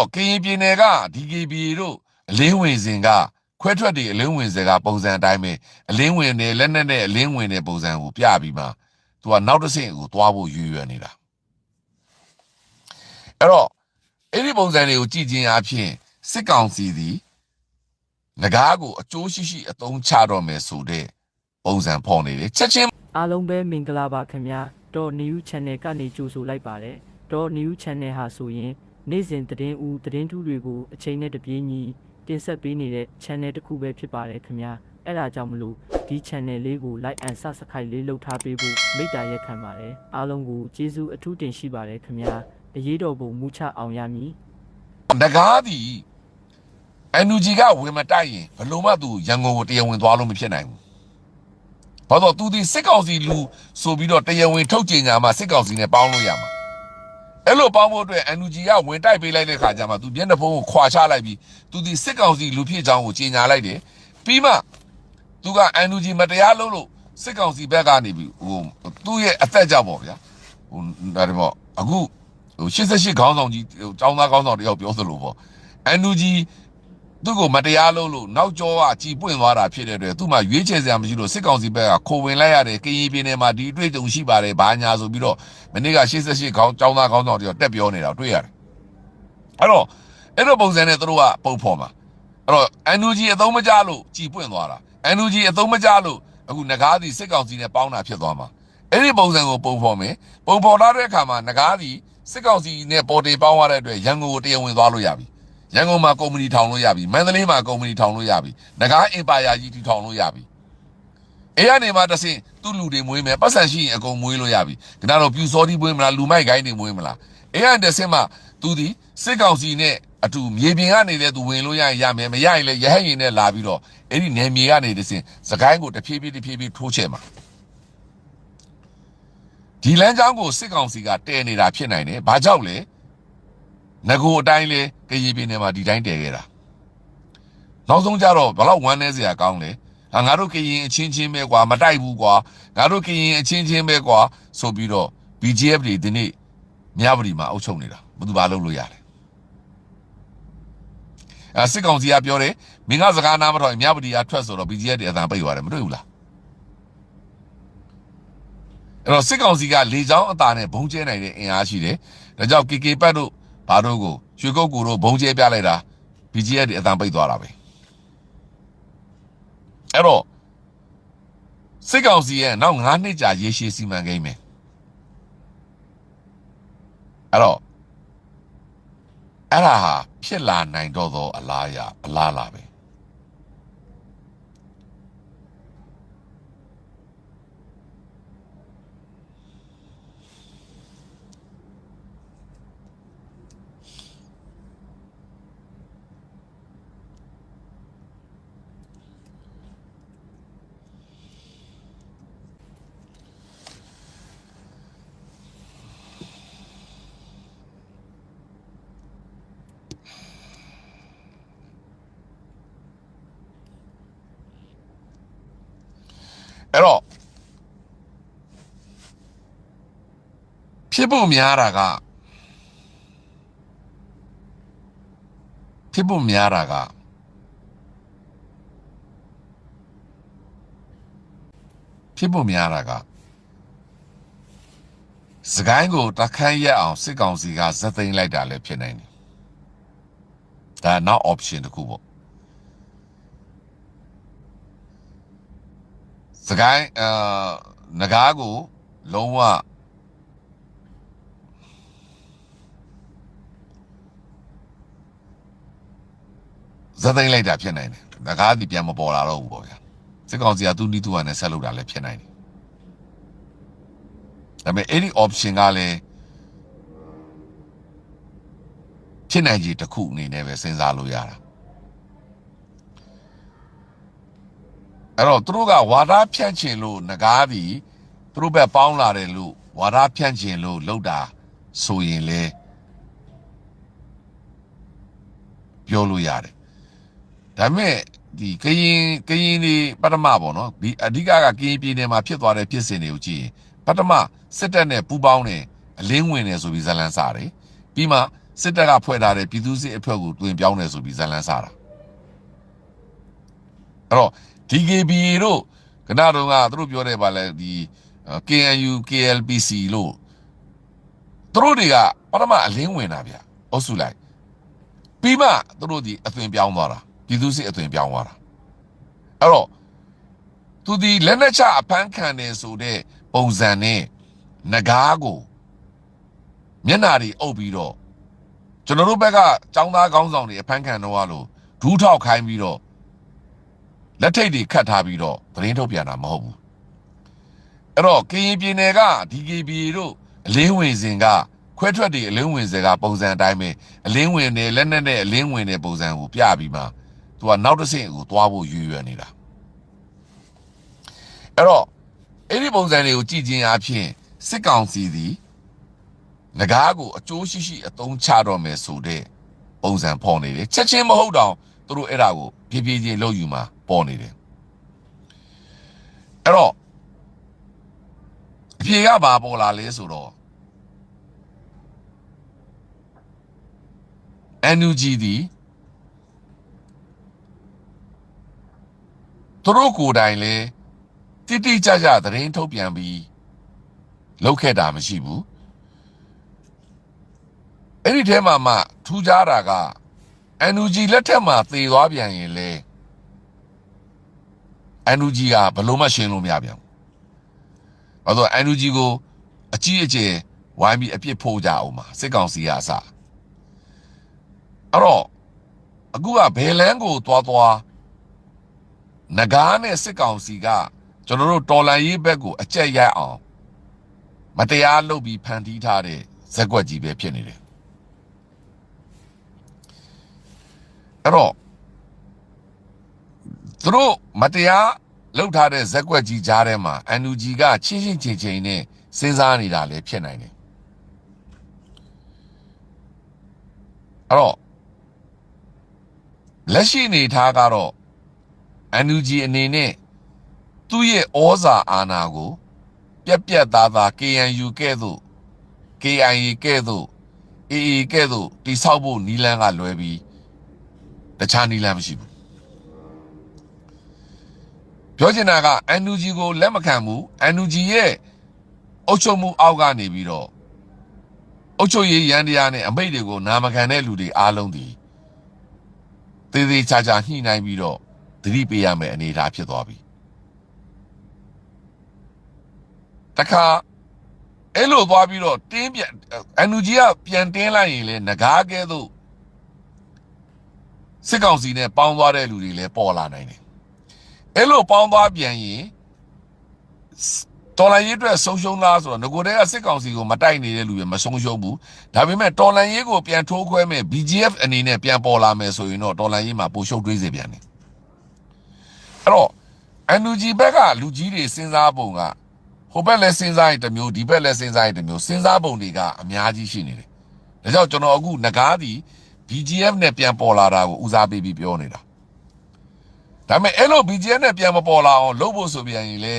တော့ကရင်ပြည်နယ်က DKB တို့အလင်းဝင်စဉ်ကခွဲထွက်တွေအလင်းဝင်စကပုံစံအတိုင်းပဲအလင်းဝင်တယ်လက်နဲ့နဲ့အလင်းဝင်တဲ့ပုံစံကိုပြပြီးမှသူကနောက်တစ်ဆင့်ကိုသွားဖို့ရွေနေတာအဲ့တော့အဲ့ဒီပုံစံတွေကိုကြည့်ခြင်းအပြင်စစ်ကောင်စီသည်ငကားကိုအကျိုးရှိရှိအသုံးချတော့မယ်ဆိုတဲ့ပုံစံဖော်နေတယ်ချက်ချင်းအားလုံးပဲမင်္ဂလာပါခင်ဗျာတော့ New Channel ကနေကြိုဆိုလိုက်ပါတယ်တော့ New Channel ဟာဆိုရင်နေ့စဉ်သတင်းထူးတွေကိုအချိန်နဲ့တပြေးညီတင်ဆက်ပေးနေတဲ့ channel တစ်ခုပဲဖြစ်ပါတယ်ခင်ဗျာအဲ့ဒါကြောင့်မလို့ဒီ channel လေးကို like and subscribe လေးလုပ်ထားပေးဖို့မိတ္တာရက်ခံပါတယ်အားလုံးကိုကျေးဇူးအထူးတင်ရှိပါတယ်ခင်ဗျာအရေးတော်ပုံမူချအောင်ရမည်ငကားသည်NUG ကဝင်မတိုက်ရင်ဘလို့မှသူရန်ကုန်ကိုတရားဝင်သွားလို့မဖြစ်နိုင်ဘူးဘာလို့သူဒီစစ်ကောင်စီလူဆိုပြီးတော့တရားဝင်ထုတ်ကြေညာမှာစစ်ကောင်စီနဲ့ပေါင်းလို့ရမှာအဲ့လိုပေါင်းဖို့အတွက် NUG ကဝင်တိုက်ပေးလိုက်တဲ့ခါကျမှသူမျက်နှာဖုံးကိုခွာချလိုက်ပြီးသူဒီစစ်ကောင်စီလူဖြစ်ကြောင်းကိုကြေညာလိုက်တယ်ပြီးမှသူက NUG မတရားလို့စစ်ကောင်စီဘက်ကနေပြီးဟိုသူ့ရဲ့အသက်ကြောင့်ပေါ့ဗျာဟိုဒါတွေပေါ့အခုဟို88ခေါင်းဆောင်ကြီးចောင်းသားခေါင်းဆောင်တယောက်ပြောသလိုပေါ့ NUG သူ့ကိုမတရားလို့နောက်ကျောကကြည်ပွင့်သွားတာဖြစ်တဲ့အတွက်သူ့မှာရွေးချယ်စရာမရှိလို့စစ်ကောင်စီဘက်ကခိုဝင်လိုက်ရတယ်ကရင်ပြည်နယ်မှာဒီအတွေ့အကြုံရှိပါတယ်ဘာညာဆိုပြီးတော့မနေ့က88ခေါင်းចောင်းသားခေါင်းဆောင်တယောက်တက်ပြောနေတာတွေ့ရတယ်အဲ့တော့ပုံစံနဲ့သူတို့ကပုံဖော်မှာအဲ့တော့ NUG အသုံးမကျလို့ကြည်ပွင့်သွားတာ NUG အသုံးမကျလို့အခုငကားစီစစ်ကောင်စီနဲ့ပေါင်းတာဖြစ်သွားမှာအဲ့ဒီပုံစံကိုပုံဖော်မယ်ပုံဖော်လာတဲ့အခါမှာငကားစီစစ်ကောင်စီနဲ့ပေါ်တင်ပေါင်းရတဲ့အတွက်ရန်ကုန်ကိုတရားဝင်သွားလို့ရပြီရန်ကုန်မှာကုမ္ပဏီထောင်လို့ရပြီမန္တလေးမှာကုမ္ပဏီထောင်လို့ရပြီငကားအင်ပါယာကြီးထောင်လို့ရပြီအဲ့ရနေမှာတဆင့်သူ့လူတွေမွေးမယ်ပတ်စံရှိရင်အကုန်မွေးလို့ရပြီခဏတော့ပြူစောတိမွေးမလားလူမိုက်ကိုင်းတွေမွေးမလားအဲ့ရတဆင့်မှသူဒီစစ်ကောင်စီနဲ့အတူမြေပြင်ကနေလည်းသူဝင်လို့ရရင်ရမယ်မရရင်လည်းရဟတ်ရင်နဲ့လာပြီးတော့အဲ့ဒီနယ်မြေကနေတဆင့်စကိုင်းကိုတဖြည်းဖြည်းထိုးချဲ့မှာဒီလမ်းကြောင်းကိုစစ်ကောင်စီကတည်နေတာဖြစ်နိုင်တယ်ဘာကြောင့်လဲငကိုအတိုင်းလဲကရင်ပြည်နယ်မှာဒီတိုင်းတည်ခဲ့တာနောက်ဆုံးကြတော့ဘလောက်ဝမ်းနေစရာကောင်းလဲငါတို့ကရင်အချင်းချင်းပဲကွာမတိုက်ဘူးကွာငါတို့ကရင်အချင်းချင်းပဲကွာဆိုပြီးတော့ BGF တွေဒီနေ့မြဝတီမှာအုပ်ချုပ်နေတာဘယ်သူဘာလုပ်လို့ရလဲစစ်ကောင်စီကပြောတယ်မင်းကစကားနားမထောင်မြဝတီကထွက်ဆိုတော့ BGF တွေအတန်ပိတ်သွားတယ်မတွေ့ဘူးလားအဲ့တော့စစ်ကောင်စီကလေကြောင်းအတာနဲ့ဘုံကျဲနိုင်တဲ့အင်အားရှိတယ်ဒါကြောင့် KK ပတ်တို့ဘာတို့ကိုရွှေကုတ်ကူတို့ဘုံကျဲပြလိုက်တာ BGF တွေအတန်ပိတ်သွားတာပဲအဲ့တော့စစ်ကောင်စီရဲ့နောက်9နှစ်ကြာရေရှည်စီမံကိန်းပဲအဲ့တော့အဲ့ဒါဟာဖြစ်လာနိုင်တော့သောအလားလာပဲအဲ့တော့ဖြစ်ဖို့များတာကစကိုင်းကိုတခန့်ရက်အောင်စစ်ကောင်စီကဇက်သိမ်းလိုက်တာလည်းဖြစ်နိုင်တယ်ဒါနောက် option တစ်ခုပေါ့စကိုင်းငကားကိုလုံးဝဇက်သိမ်းလိုက်တာဖြစ်နိုင်တယ်ငကားဒီပြန်မပေါ်လာတော့ဘူးပေါ့ဗျာစစ်ကောင်စီကသူ့နီးသူ့ဟာနဲ့ဆက်လုပ်တာလည်းဖြစ်နိုင်တယ်ဒါပေမဲ့အဲ့ဒီ option ကလည်းဖြစ်နိုင်ကြီးတစ်ခုအနေနဲ့ပဲစဉ်းစားလို့ရတာအဲ့တော့သူတို့ကဝါဒဖြန့်ချင်လို့ငကားပြီးသူတို့ဘက်ပေါင်းလာတယ်လို့ဝါဒဖြန့်ချင်လို့လုပ်တာဆိုရင်လေပြောလို့ရတယ်ဒါပေမဲ့ဒီကရင်ဒီပထမပေါ့နော်ဒီအဓိကကကရင်ပြည်နယ်မှာဖြစ်သွားတဲ့ဖြစ်စဉ်တွေကိုကြည့်ရင်ပထမစစ်တပ်နဲ့ပူးပေါင်းတယ်အလင်းဝင်တယ်ဆိုပြီးဇလန်းစားတယ်ပြီးမှ စစ်တပ်ကဖွဲ့ထားတဲ့ပြည်သူစစ်အဖွဲ့ကိုတွင်ပြောင်းတယ်ဆိုပြီးဇလန်းစားတာအဲ့တော့ DKBA တို့ကနတော့ကသူတို့ပြောတယ်ပါလဲဒီ KNU KLPC လို့သူတို့တွေကပထမအလင်းဝင်တာဗျအုပ်စုလိုက်ပြီးမှသူတို့ဒီအသွင်ပြောင်းသွားတာပြည်သူစစ်အသွင်ပြောင်းသွားတာအဲ့တော့သူဒီလက်နက်ချအဖမ်းခံတယ်ဆိုတဲ့ပုံစံနဲ့ငကားကိုမျက်နာတွေအုပ်ပြီးတော့ကျွန်တော်တို့ဘက်ကចောင်းသားကောင်းဆောင်တွေအဖမ်းခံတော့လို့ဒူးထောက်ခိုင်းပြီးတော့လက်ထိတ်တွေခတ်ထားပြီးတော့သတင်းထုတ်ပြန်တာမဟုတ်ဘူးအဲ့တော့ကရင်ပြည်နယ်က DKBA တို့အလင်းဝင်စဉ်ကခွဲထွက်တွေအလင်းဝင်စဉ်ကပုံစံအတိုင်းပဲအလင်းဝင်တယ်လက်နက်နဲ့အလင်းဝင်တဲ့ပုံစံကိုပြပြီးမှသူကနောက်တစ်ဆင့်ကိုသွားဖို့ရွေရွယ်နေတာအဲ့တော့အဲ့ဒီပုံစံတွေကိုကြည့်ခြင်းအပြင်စစ်ကောင်စီသည်ငကားကိုအကျိုးရှိရှိအသုံးချတော့မယ်ဆိုတဲ့ပုံစံဖော်နေတယ်ချက်ချင်းမဟုတ်တော့သူတို့အဲ့ဒါကိုဖြည်းဖြည်းချင်းလုပ်ယူမှာပေါ်နေတယ်အဲ့တော့အဖြေကဘာပေါ်လာလဲဆိုတော့ NUG ဒီသူတို့ကိုယ်တိုင်လဲတိတိကျကျသတင်းထုတ်ပြန်ပြီးလုပ်ခဲ့တာမရှိဘူးအဲ့ဒီထဲမှာမှထူးခြားတာက NUG လက်ထက်မှာသေသွားပြန်ရင်လေ NUG ကဘလို့မှရှင်းလို့မရပြန်ဘူး။ဘာလို့ NUG ကိုအကြီးအကျယ်ဝိုင်းပြီးအပြစ်ဖို့ကြအောင်မှာစစ်ကောင်စီကအစအဲ့တော့အခုကဘယ်လန်းကိုသွားငကားနဲ့စစ်ကောင်စီကကျွန်တော်တို့တော်လန်ရေးဘက်ကိုအကြက်ရိုက်အောင်မတရားလုပ်ပြီးဖန်တီးထားတဲ့ဇက်ကွက်ကြီးပဲဖြစ်နေတယ်အဲ့တော့သူတို့မတရားလုပ်ထားတဲ့ဇက်ကွက်ကြီးကြားထဲမှာ NUG ကချင်းချင်းနဲ့စဉ်းစားနေတာလည်းဖြစ်နိုင်တယ်အဲ့တော့လက်ရှိနေထားကတော့ NUG အနေနဲ့သူ့ရဲ့ဩဇာအာဏာကိုပြက်သား KNU ကဲ့သို့ KIA ကဲ့သို့ AA ကဲ့သို့တိဆောက်ဖို့နီလန်းကလွဲပြီးတခြားနီလန်းမရှိဘူးပြောချင်တာက NUG ကိုလက်မခံဘူး NUG ရဲ့အုပ်ချုပ်မှုအောက်ကနေပြီးတော့အုပ်ချုပ်ရေးရန်တရားနဲ့အမိတ်တွေကိုနာမခံတဲ့လူတွေအားလုံးဒီသေးသေးချာချာညှိနှိုင်းပြီးတော့သတိပေးရမယ်အနေအထားဖြစ်သွားပြီတခါအဲ့လိုသွားပြီးတော့တင်းပြန် NUG ကပြန်တင်းလိုက်ရင်လေငကားကဲသို့စစ်ကောင်စီနဲ့ပေါင်းသွားတဲ့လူတွေလည်းပေါ်လာနိုင်တယ်အဲ့လိုပေါင်းသွားပြန်ရင်တော်လန်ရေးအတွက်ဆုံးရှုံးလားဆိုတော့ငကိုတဲကစစ်ကောင်စီကိုမတိုက်နေတဲ့လူတွေမဆုံးရှုံးဘူးဒါပေမဲ့တော်လန်ရေးကိုပြန်ထိုးခွဲမဲ့ BGF အနေနဲ့ပြန်ပေါ်လာမယ်ဆိုရင်တော့တော်လန်ရေးမှာပိုရှုပ်တွေးစေပြန်တယ်အဲ့တော့ NUG ဘက်ကလူကြီးတွေစဉ်းစားပုံကဟိုဘက်လည်းစဉ်းစားရင်တစ်မျိုးဒီဘက်လည်းစဉ်းစားရင်တစ်မျိုးစဉ်းစားပုံတွေကအများကြီးရှိနေတယ်ဒါကြောင့်ကျွန်တော်အခုငကားဒီ BGF နဲ့ပြန်ပေါ်လာတာကိုဦးစားပေးပြီးပြောနေတာဒါပေမဲ့အဲ့လို BGF နဲ့ပြန်မပေါ်လာအောင်လုပ်ဖို့ဆိုပြန်ရင်လေ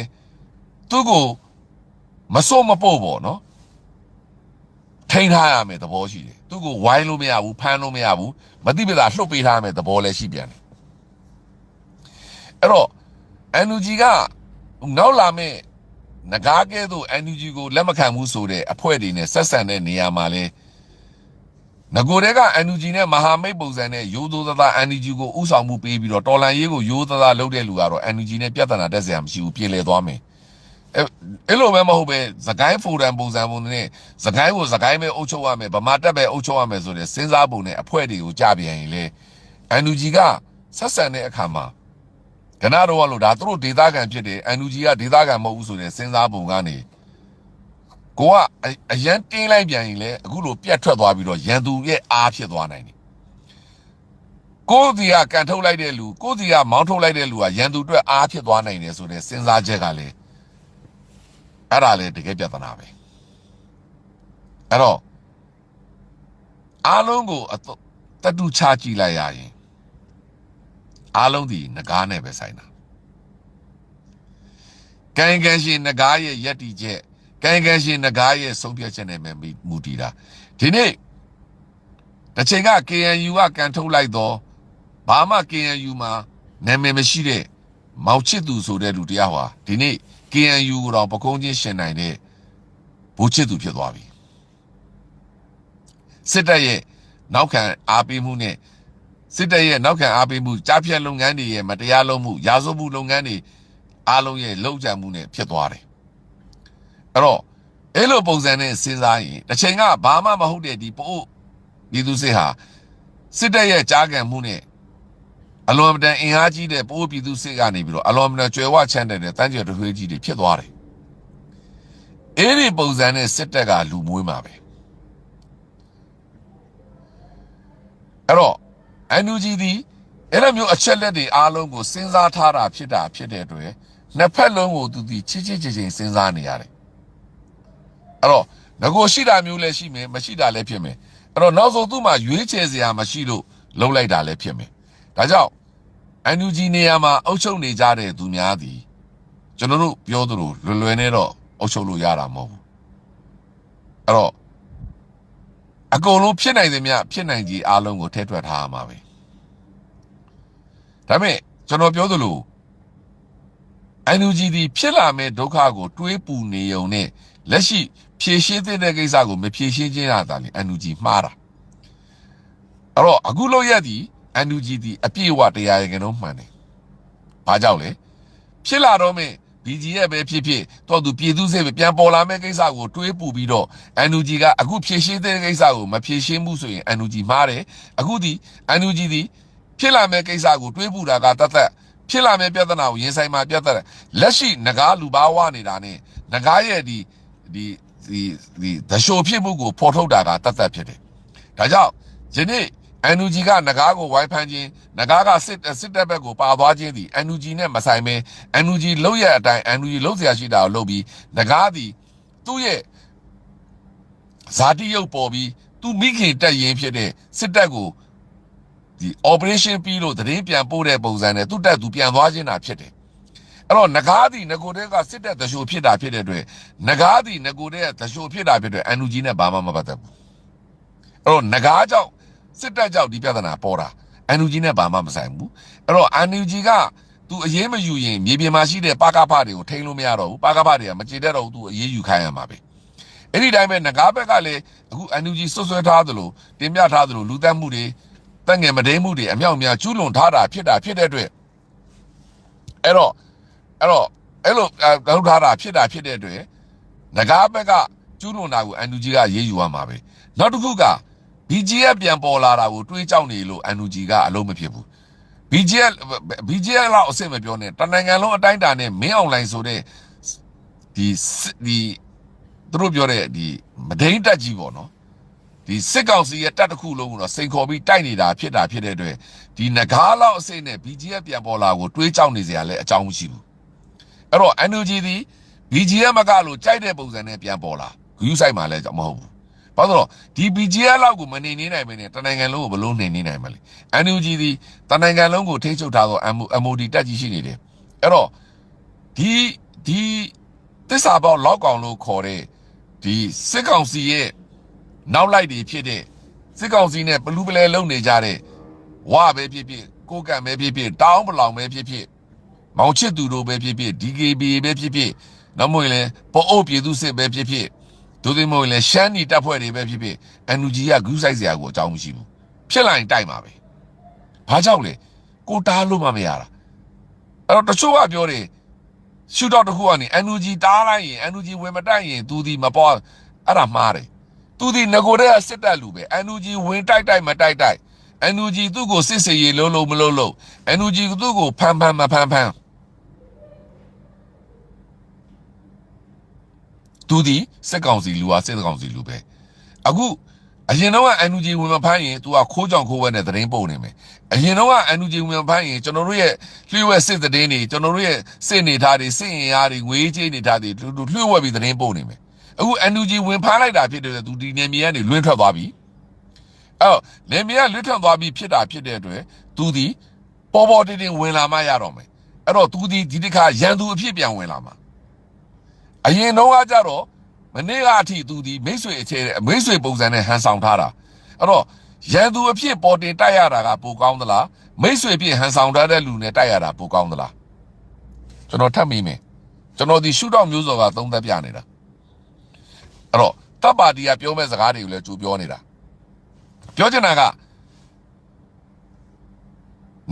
သူ့ကိုမစိုးမပို့ပေါ့နော်ထိန်းထားရမယ်သဘောရှိတယ်သူ့ကိုဝိုင်းလို့မရဘူးဖမ်းလို့မရဘူးမသိပသာလှုပ်ပေးထားရမယ်သဘောလည်းရှိပြန်တယ်အဲ့တော့ NUG ကနောက်လာမဲ့ငကားကဲသို့ NUG ကိုလက်မခံဘူးဆိုတဲ့အဖွဲ့တွေနဲ့ဆက်ဆံတဲ့နေရာမှာလဲငကိုတဲက NUG နဲ့မဟာမိတ်ပုံစံနဲ့ရိုးသားသား NUG ကိုဥဆောင်မှုပေးပြီးတော့တော်လန်ရေးကိုရိုးသားသားလုပ်တဲ့လူကတော့ NUG နဲ့ပြဿနာတက်စရာမရှိဘူးပြေလည်သွားမယ်အဲ့လိုပဲမဟုတ်ပဲသခိုင်းဖိုရန်ပုံစံပုံနဲ့သခိုင်းကိုသခိုင်းပဲအုပ်ချုပ်ရမယ်ဗမာတက်ပဲအုပ်ချုပ်ရမယ်ဆိုတဲ့စဉ်းစားပုံနဲ့အဖွဲ့တွေကိုကြပြန်ရင်လေ NUG ကဆက်ဆံတဲ့အခါမှာကနတော့လို့ဒါသူတို့ဒေသခံဖြစ်တယ် NUG ကဒေသခံမဟုတ်ဘူးဆိုတဲ့စဉ်းစားပုံကနေကိုကအရန်တင်းလိုက်ပြန်ရင်လေအခုလိုပြတ်ထွက်သွားပြီးတော့ရန်သူရဲ့အားဖြစ်သွားနိုင်တယ်ကိုယ်စီကကန်ထုတ်လိုက်တဲ့လူကိုယ်စီကမောင်းထုတ်လိုက်တဲ့လူကရန်သူအတွက်အားဖြစ်သွားနိုင်တယ်ဆိုတဲ့စဉ်းစားချက်ကလေအဲ့ဒါလေတကယ်ပြဿနာပဲအဲ့တော့အားလုံးကိုတတူချကြည့်လိုက်ရရင်အားလုံးဒီငကားနဲ့ပဲဆိုင်တာကန်ရှင်ငကားရဲ့ယက်တီချက်ကန်ရှင်ငကားရဲ့ဆုံးဖြတ်ချက်နဲ့ပဲမူတည်တာဒီနေ့ တချိန်က KNU ကကန်ထုတ်လိုက်တော့ဘာမှ KNU မှာနာမည်မရှိတဲ့မောင်ချစ်သူဆိုတဲ့လူတရားဟာဒီနေ့ KNU ကိုတော့ပကုံးချင်းရှင်နိုင်တဲ့ဘိုးချစ်သူဖြစ်သွားပြီစစ်တပ်ရဲ့နောက်ခံအားပေးမှုနဲ့စစ်တပ်ရဲ့နောက်ခံအားပေးမှုကြားဖြတ်လုပ်ငန်းတွေရဲ့မတရားလုပ်မှုရာဇဝတ်မှုလုပ်ငန်းတွေအားလုံးရဲ့လုံခြံမှုနဲ့ဖြစ်သွားတယ်အဲ့တော့အဲ့လိုပုံစံနဲ့စဉ်းစားရင်တစ်ချိန်ကဘာမှမဟုတ်တဲ့ဒီပို့ဒီသူစစ်ဟာစစ်တပ်ရဲ့ကြားခံမှုနဲ့အလွန်မတန်အင်အားကြီးတဲ့ပိုးပြည်သူစစ်ကနေပြီးတော့အလွန်မတန်ကြွယ်ဝချမ်းတဲ့တန်းကျယ်တစ်ထွေးကြီးတွေဖြစ်သွားတယ်အဲ့ဒီပုံစံနဲ့စစ်တပ်ကလူမွေးမှာပဲအဲ့တော့ NUG ဒီအဲ့လိုမျိုးအချက်လက်တွေအားလုံးကိုစဉ်းစားထားတာဖြစ်တဲ့အတွက်နှစ်ဖက်လုံးကိုသူဒီချစ်ချင်းစဉ်းစားနေရတယ်အဲ့တော့ငကိုရှိတာမျိုးလည်းရှိမယ်မရှိတာလည်းဖြစ်မယ်အဲ့တော့နောက်ဆုံးသူ့မှာရွေးချယ်စရာမရှိလို့လုံးလိုက်တာလည်းဖြစ်မယ်ဒါကြောင့် NUG နေရာမှာအုပ်ချုပ်နေကြတဲ့သူများသည်ကျွန်တော်တို့ပြောသလိုလွယ်နဲ့တော့အုပ်ချုပ်လို့ရတာမဟုတ်ဘူးအဲ့တော့အကုန်လုံးဖြစ်နိုင်သမျှဖြစ်နိုင်ကြီးအားလုံးကိုထည့်တွက်ထားရမှာပဲဒါပေမဲ့ကျွန်တော်ပြောသလို NUG ဒီဖြစ်လာမဲ့ဒုက္ခကိုတွေးပူနေုံနဲ့လက်ရှိဖြေရှင်းတဲ့ကိစ္စကိုမဖြေရှင်းခြင်းရတာလေ NUG မှားတာအဲ့တော့အခုလို့ရသည် NUG ဒီအပြည့်အဝတရားရကနော်မှန်တယ်။ဘာကြောင့်လဲ။ဖြစ်လာတော့မဲ့ BG ရဲ့ပဲဖြစ်တော့သူပြည်သူစစ်ပဲပြန်ပေါ်လာမဲ့ကိစ္စကိုတွေးပူပြီးတော့ NUG ကအခုဖြည့်ရှင်းတဲ့ကိစ္စကိုမဖြည့်ရှင်းဘူးဆိုရင် NUG မှားတယ်။အခုဒီ NUG ဒီဖြစ်လာမဲ့ကိစ္စကိုတွေးပူတာကတတ်ဖြစ်လာမဲ့ပြဿနာကိုရင်ဆိုင်မှာပြဿနာလက်ရှိငကားလူပါဝနေတာနဲ့ငကားရဲ့ဒီတရှိုဖြစ်မှုကိုဖော်ထုတ်တာကတတ်ဖြစ်တယ်။ဒါကြောင့်ယနေ့NUG ကငကားကိုဝိုင်းဖမ်းခြင်းငကားကစစ်တပ်ဘက်ကိုပါသွားခြင်းသည် NUG နဲ့မဆိုင်ဘဲ NUG လုံးရအတိုင်း NUG လုံးစရာရှိတာကိုလုပ်ပြီးငကားသည်သူ့ရဲ့ဇာတိရုပ်ပေါ်ပြီးသူမိခင်တက်ရင်ဖြစ်တဲ့စစ်တပ်ကိုဒီ operation ပြီးလို့တရင်ပြန်ပို့တဲ့ပုံစံနဲ့သူ့တက်သူပြန်သွားခြင်းတာဖြစ်တယ်အဲ့တော့ငကားသည်ငကိုတဲ့ကစစ်တပ်တရှိုဖြစ်တာဖြစ်တဲ့အတွက်ငကားသည်ငကိုတဲ့တရှိုဖြစ်တာဖြစ်တဲ့ NUG နဲ့ဘာမှမပတ်သက်ဘူးအဲ့တော့ငကားကြောင့်စစ်တပ်ကြောင့်ဒီပြဿနာပေါ်တာ NUG နဲ့ဘာမှမဆိုင်ဘူးအဲ့တော့ NUG ကသူအရေးမယူရင်မြေပြင်မှာရှိတဲ့ပါကဖတွေကိုထိန်းလို့မရတော့ဘူးပါကဖတွေကမကြေတတ်တော့ဘူးသူအရေးယူခိုင်းရမှာပဲအဲ့ဒီတိုင်းပဲငကားဘက်ကလည်းအခု NUG ဆွဆွဲထားသလိုတင်ပြထားသလိုလူသက်မှုတွေတက်ငယ်မတိန်မှုတွေအမြောက်များကျူးလွန်ထားတာဖြစ်တဲ့အတွက်အဲ့တော့လုပ်ထားတာဖြစ်တဲ့အတွက်ငကားဘက်ကကျူးလွန်တာကို NUG ကရေးယူရမှာပဲနောက်တစ်ခုကBGF ပြန်ပေါ်လာတာကိုတွေးကြောက်နေလို့ NUG ကအလုံးမဖြစ်ဘူး BGF လောက်အစ်မပြောနဲ့တနိုင်ငံလုံးအတိုင်းအတာနဲ့မင်းအွန်လိုင်းဆိုတဲ့ဒီသူတို့ပြောတဲ့ဒီမဒိန်းတက်ကြီးပေါ့နော်ဒီစစ်ကောင်စီရဲ့တက်တစ်ခုလုံးကိုတော့စိန်ခေါ်ပြီးတိုက်နေတာဖြစ်တဲ့အတွက်ဒီငကားလောက်အစ်နဲ့ BGF ပြန်ပေါ်လာကိုတွေးကြောက်နေစရာလည်းအကြောင်းမရှိဘူးအဲ့တော့ NUG ဒီ BGF မကလို့ကြိုက်တဲ့ပုံစံနဲ့ပြန်ပေါ်လာဂယူးဆိုင်မှာလည်းမဟုတ်ဘူးဘာလို့ဒီ BGF လောက်ကိုမနေနေနိုင်မနဲ့တနိုင်ငံလုံးကိုဘလို့နေနေနိုင်မလဲ NUG ဒီတနိုင်ငံလုံးကိုထိန်းချုပ်ထားသော MOD တက်ကြီးရှိနေတယ်အဲ့တော့ဒီသစ္စာပေါက်လောက်ကောင်လို့ခေါ်တဲ့ဒီစစ်ကောင်စီရဲ့နောက်လိုက်တွေဖြစ်တဲ့စစ်ကောင်စီနဲ့ဘလူးပလဲလုံနေကြတဲ့ဝပဲဖြစ်ကိုကံပဲဖြစ်တောင်းပလောင်ပဲဖြစ်မောင်ချစ်သူတို့ပဲဖြစ် DKB ပဲဖြစ်နောက်မဟုတ်ရင်ပေါ်အုပ်ပြည်သူစစ်ပဲဖြစ်ဒို့ဒီမို့လဲရှမ်းနီတပ်ဖွဲ့တွေပဲဖြစ် NUG ကဂူးဆိုင်စရာကိုအကြောင်းမရှိဘူးဖြစ်လာရင်တိုက်မှာပဲဘာကြောင့်လဲကိုတားလို့မှမရတာအဲ့တော့တချို့ကပြောတယ်ရှူတော့တစ်ခုကနေ NUG တားလိုက်ရင် NUG ဝင်မတိုက်ရင်သူဒီမပေါ်အဲ့ဒါမှားတယ်သူဒီငကိုတဲ့စစ်တပ်လူပဲ NUG ဝင်တိုက်မတိုက် NUG သူ့ကိုစစ်စေးလုံးမလုံး NUG သူ့ကိုဖမ်းမဖမ်းသူဒီစစ်ကောင်စီလူဟာစစ်ကောင်စီလူပဲအခုအရင်တော့ NUG ဝင်မဖမ်းရင် तू ကခိုးကြောင်ခိုးဝဲနဲ့သတင်းပို့နေမယ်အရင်တော့ NUG ဝင်မဖမ်းရင်ကျွန်တော်တို့ရဲ့လျှို့ဝှက်စစ်သတင်းတွေကျွန်တော်တို့ရဲ့စစ်နေသားတွေစစ်ရင်အားတွေငွေကြေးနေသားတွေလျှို့ဝှက်ပြီးသတင်းပို့နေမယ်အခု NUG ဝင်ဖမ်းလိုက်တာဖြစ်တဲ့ तू ဒီနေမြေကနေလွင့်ထွက်သွားပြီအဲ့နေမြေကလွင့်ထွက်သွားပြီဖြစ်တဲ့အတွက် तू ဒီပေါ်တင်ဝင်လာမှရတော့မယ်အဲ့တော့ तू ဒီတစ်ခါရန်သူအဖြစ်ပြန်ဝင်လာမှာအရင်တော့ကကြတော့မနေ့ကအထိသူဒီမိတ်ဆွေပုံစံနဲ့ဟန်ဆောင်ထားတာအဲ့တော့ ရန်သူအဖြစ်ပေါ်တင်တိုက်ရတာကပိုကောင်းသလားမိတ်ဆွေဖြစ်ဟန်ဆောင်ထားတဲ့လူနဲ့တိုက်ရတာပိုကောင်းသလားကျွန်တော်ထပ်မိမယ်ကျွန်တော်ဒီရှုထောင့်မျိုးစော်ကသုံးသက်ပြနေတာအဲ့တော့တပ်ပါတီကပြောမဲ့စကားတွေကိုလည်းကြိုပြောနေတာပြောချင်တာက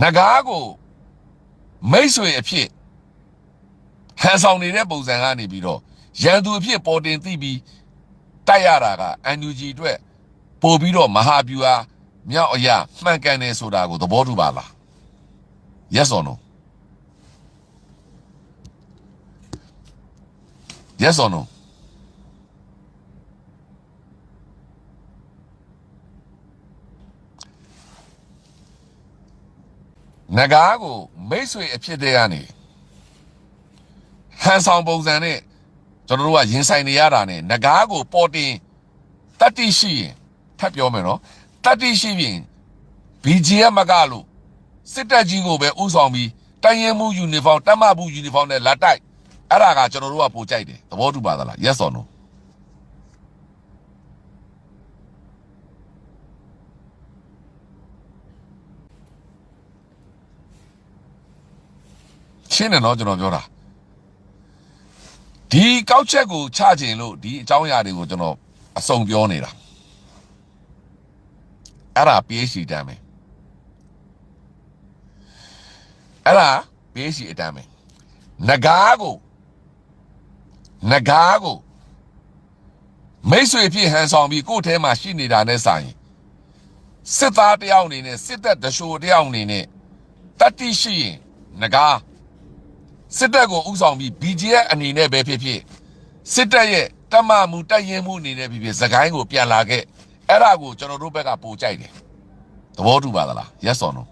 နဂါးကိုမိတ်ဆွေအဖြစ်ဟန်ဆောင်နေတဲ့ပုံစံကနေပြီးတော့ရန်သူအဖြစ်ပေါ်တင်သိပြီးတိုက်ရတာက NUG အတွက်ပို့ပြီးတော့မဟာဗျူဟာမြောက်အရာမှန်ကန်တယ်ဆိုတာကိုသဘောတူပါလား Yes or no Yes or no နဂါးကိုမိတ်ဆွေအဖြစ်တဲ့ကနေဟန်ဆောင်ပုံစံနဲ့ကျွန်တော်တို့ကရင်ဆိုင်နေရတာနဲ့နဂါးကိုပေါ်တင်တတိရှိရင်ထပ်ပြောမယ်နော်တတိရှိရင် BGM မကလို့စစ်တပ်ကြီးကိုပဲဥဆောင်ပြီးတိုင်ရင်မှုယူနီဖောင်းတမမှုယူနီဖောင်းနဲ့လာတိုက်အဲ့ဒါကကျွန်တော်တို့ကပိုကြိုက်တယ်သဘောတူပါသလား Yes or no ရှင်းတယ်နော်ကျွန်တော်ပြောတာဒီကောက်ချက်ကိုချခြင်းလို့ဒီအကြောင်းအရာတွေကိုကျွန်တော်အစုံပြောနေတာအဲ့ဒါ PhD တမ်းမယ်အဲ့ဒါ PhD အတမ်းမယ်နဂါးကိုမိတ်ဆွေဖြစ်ဟန်ဆောင်ပြီးကိုယ့်ထဲမှာရှိနေတာနဲ့ဆိုင်စစ်သားတယောက်အနေနဲ့စစ်တပ်တရှိုတယောက်အနေနဲ့တတိရှိရင်နဂါးစစ်တပ်ကိုဥဆောင်ပြီး BGF အနေနဲ့ပဲဖြစ်ဖြစ်စစ်တပ်ရဲ့တမမှုတိုက်ရင်မှုအနေနဲ့ဖြစ်ဖြစ်စကိုင်းကိုပြန်လာခဲ့အဲ့ဒါကိုကျွန်တော်တို့ဘက်ကပိုကြိုက်တယ်သဘောတူပါသလား Yes or no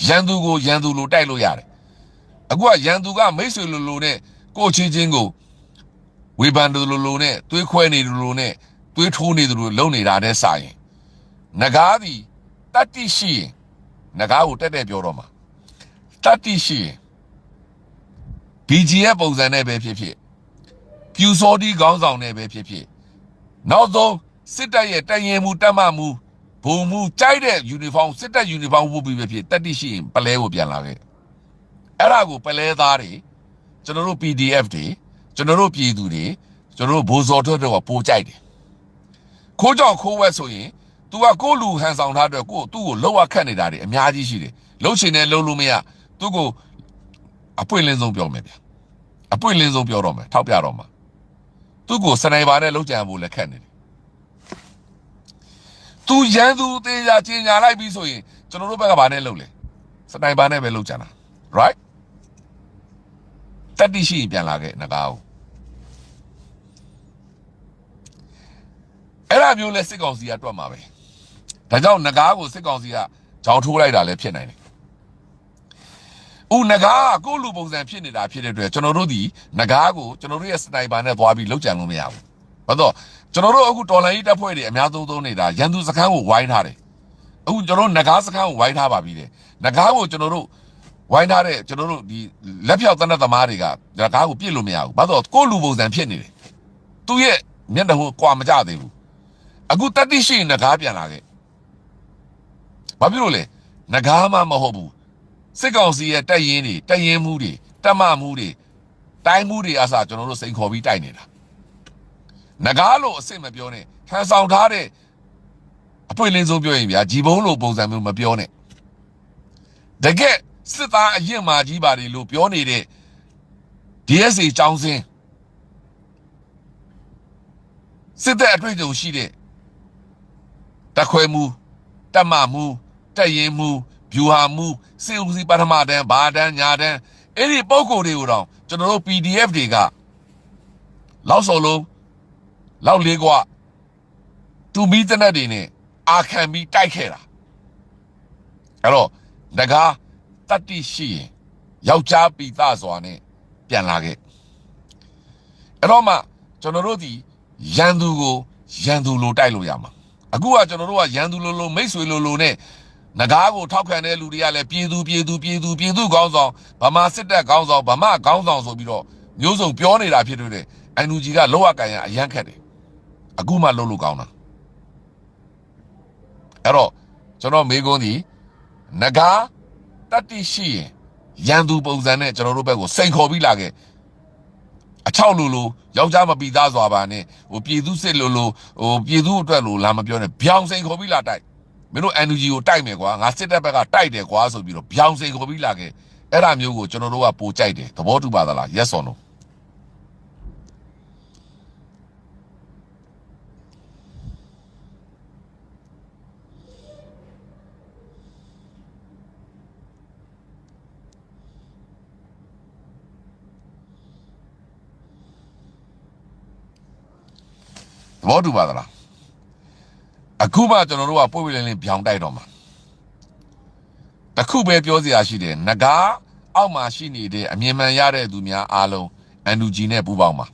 ရန်သူကိုရန်သူလိုတိုက်လို့ရတယ်အခုကရန်သူကမိတ်ဆွေလိုနဲ့ကိုချင်းချင်းကိုဝေဖန်တယ်လိုနဲ့သွေးခွဲနေတယ်လိုနဲ့သွေးထိုးနေတယ်လိုလုံနေတာနဲ့စာရင်နဂါးသည်တတိရှိရင်နဂါးကိုတက်တက်ပြောတော့မှာတတိရှိရင် BGF ပုံစံနဲ့ပဲဖြစ်ဖြစ်ပြူစောတီခေါင်းဆောင်နဲ့ပဲဖြစ်ဖြစ်နောက်ဆုံးစစ်တပ်ရဲ့တရင်မှုတတ်မှမှုဘုံမှုကြိုက်တဲ့ယူနီဖောင်းစစ်တပ်ယူနီဖောင်းဝတ်ပြီးပဲဖြစ်တတိရှိရင်ပလဲကိုပြန်လာခဲ့အဲ့ဒါကိုပလဲသားတွေကျွန်တော်တို့ PDF တွေကျွန်တော်တို့ပြည်သူတွေကျွန်တော်တို့ဘိုးစောတို့တော့ပိုကြိုက်တယ်ခိုးကြောင်ခိုးဝက်ဆိုရင် तू ကကိုလူဟန်ဆောင်ထားတဲ့ကိုသူ့ကိုလောက်ရခတ်နေတာတွေအများကြီးရှိတယ်လှုပ်ရှင်နဲ့လှုပ်လို့မရသူ့ကိုအပွင့်လင်းဆုံးပြောမယ်ဗျအပွင့်လင်းဆုံးပြောတော့မယ်ထောက်ပြတော့မှာသူ့ကိုစနိုက်ပါနဲ့လှုပ်ကြံဖို့လည်းခက်နေတယ်သူရန်သူသေးချာကျင်ညာလိုက်ပြီးဆိုရင်ကျွန်တော်တို့ဘက်ကဘာနဲ့လှုပ်လဲစနိုက်ပါနဲ့ပဲလှုပ်ကြံတာ right တတိရှိပြန်လာခဲ့နဂါးကိုအဲ့ဒါမျိုးလဲစစ်ကောင်စီကတွက်မှာပဲဒါကြောင့်နဂါးကိုစစ်ကောင်စီကကြောင်ထိုးလိုက်တာလည်းဖြစ်နိုင်တယ်။ဦးနဂါးကိုလူပုံစံဖြစ်နေတာဖြစ်တဲ့အတွက်ကျွန်တော်တို့ဒီနဂါးကိုကျွန်တော်တို့ရဲ့စနိုက်ပါနဲ့သွားပြီးလှုပ်ကြံလို့မရဘူး။ဘာလို့ကျွန်တော်တို့အခုတော်လိုင်းကြီးတပ်ဖွဲ့တွေအများဆုံးသုံးနေတာရန်သူစခန်းကိုဝိုင်းထားတယ်။အခုကျွန်တော်နဂါးစခန်းကိုဝိုင်းထားပါပြီတဲ့။နဂါးကိုကျွန်တော်တို့ဝိုင်းထားတဲ့ကျွန်တော်တို့ဒီလက်ဖြောက်တနတ်သမားတွေကနဂါးကိုပြစ်လို့မရဘူး။ဘာလို့ကိုလူပုံစံဖြစ်နေတယ်။သူ့ရဲ့မျက်နှာကိုကွာမကြသေးဘူး။အခုတတိရှိနဂါးပြန်လာခဲ့ဘာဖြစ်လို့လဲနဂါးမှမဟုတ်ဘူးစစ်ကောင်စီရဲ့တက်ရင်တွေတက်ရင်မှုတွေတက်မမှုတွေတိုင်းမှုတွေအစားကျွန်တော်တို့စိန်ခေါ်ပြီးတိုက်နေတာနဂါးလို့အစ်မပြောနဲ့ဟန်ဆောင်ထားတဲ့အပွင့်လင်းဆုံးပြောရင်ဗျာဂျီဘုံလိုပုံစံမျိုးမပြောနဲ့တကယ်စစ်သားအရင်မာကြီးပါတယ်လို့ပြောနေတဲ့ DSA ចောင်းစင်းစစ်တပ်အတွေ့အကြုံရှိတဲ့တက်ခွဲမှုတက်မမှုတက်ရင်မှုဗျူဟာမှုစေဦးစီပထမတန်းဘာတန်းညာတန်းအဲ့ဒီပုံကိုယ်တွေကိုတော့ကျွန်တော်တို့ PDF တွေကလောက်စော်လုံးလောက်လေးกว่าသူမီးတနက်တွေနဲ့အာခံပြီးတိုက်ခဲ့တာအဲ့တော့နဂါးတတိရှိရင်ယောက်ျားပိသစွာနဲ့ပြန်လာခဲ့အဲ့တော့မှကျွန်တော်တို့ဒီရန်သူကိုရန်သူလိုတိုက်လို့ရမှာအခုကကျွန်တော်တို့ကရန်သူလိုမိတ်ဆွေလိုနဲ့နဂါးကိုထောက်ခံတဲ့လူတွေကလည်းပြည်သူခေါင်းဆောင်ဗမာစစ်တပ်ခေါင်းဆောင်ဗမာခေါင်းဆောင်ဆိုပြီးတော့မျိုးစုံပြောနေတာဖြစ်တဲ့NUGကလောကကန်ရအရန်ခက်တယ် အခုမှလုပ်လို့ကောင်းတာအဲ့တော့ကျွန်တော်မေးခွန်းဒီနဂါတတိရှိရင်ရန်သူပုံစံနဲ့ကျွန်တော်တို့ဘက်ကိုစိန်ခေါ်ပြီးလာခဲ့အချောက်လိုယောက်ျားမပီသားစွာပါနဲ့ဟိုပြည်သူစစ်လိုပြည်သူအတွက်လိုလာမပြောနဲ့ဗျောင်စိန်ခေါ်ပြီးလာတိုက်မင်းတို့ NUG ကိုတိုက်မယ်ကွာငါစစ်တပ်ဘက်ကတိုက်တယ်ကွာဆိုပြီးတော့ဗျောင်စိန်ခေါ်ပြီးလာခဲ့အဲ့ဒါမျိုးကိုကျွန်တော်တို့ကပိုကြိုက်တယ်သဘောတူပါသလား yes or no သဘောတူပါသလားအခုမှကျွန်တော်တို့ကပွေ့ပွေ့လင်းလင်းဗျောင်တိုက်တော့မှာတခုပဲပြောစရာရှိတယ်နဂါအောက်မှာရှိနေတဲ့အမြင်မှန်ရတဲ့သူများအားလုံး NUG နဲ့ပူးပေါင်းပါ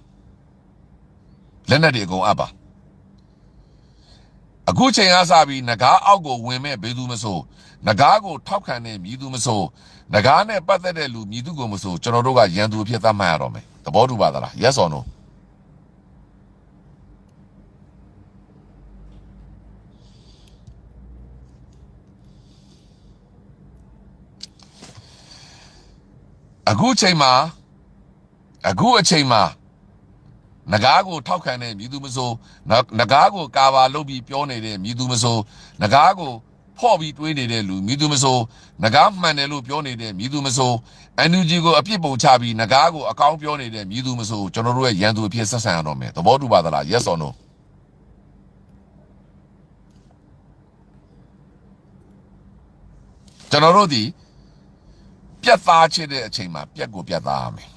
လက်နက်တွေအကုန်အပ်ပါအခုချိန်အားစပြီးနဂါအောက်ကိုဝင်မဲ့ဘယ်သူမဆိုနဂါကိုထောက်ခံတဲ့မြည်သူမဆိုနဂါနဲ့ပတ်သက်တဲ့လူမြည်သူကိုမဆိုကျွန်တော်တို့ကရန်သူအဖြစ်သတ်မှတ်ရတော့မယ်သဘောတူပါသလား yes or noအခုအချိန်မှာနဂါကိုထောက်ခံတဲ့မြည်သူမဆိုနဂါကိုကာဗာလုပ်ပြီးပြောနေတဲ့မြည်သူမဆိုနဂါကိုဖော့ပြီးတွေးနေတဲ့လူမြည်သူမဆိုနဂါမှန်တယ်လို့ပြောနေတဲ့မြည်သူမဆို NUG ကိုအပြစ်ပုံချပြီးနဂါကိုအကောင်းပြောနေတဲ့မြည်သူမဆိုကျွန်တော်တို့ရဲ့ရန်သူအဖြစ်ဆက်ဆံရတော့မယ်သဘောတူပါသလား yes or no ကျွန်တော်တို့ဒီပြတ်သားချစ်တဲ့အချိန်မှာပြတ်ကိုပြတ်သားရမယ်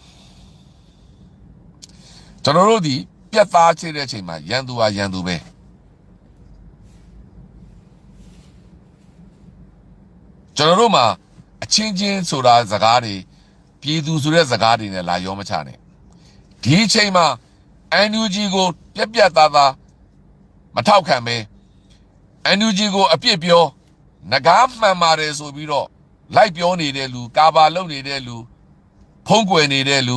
ကျွန်တော်တို့ဒီပြတ်သားချစ်တဲ့အချိန်မှာရန်သူဟာရန်သူပဲကျွန်တော်တို့မှာအချင်းချင်းဆိုတာစကားတွေပြည်သူဆိုတဲ့စကားတွေနဲ့လာရောမချနဲ့ဒီအချိန်မှာ NUG ကိုပြတ်သားသားမထောက်ခံပဲ NUG ကိုအပြစ်ပြောနဂါမှန်ပါတယ်ဆိုပြီးတော့လိုက်ပြောနေတဲ့လူကာဗာလုပ်နေတဲ့လူဖုံးကွယ်နေတဲ့လူ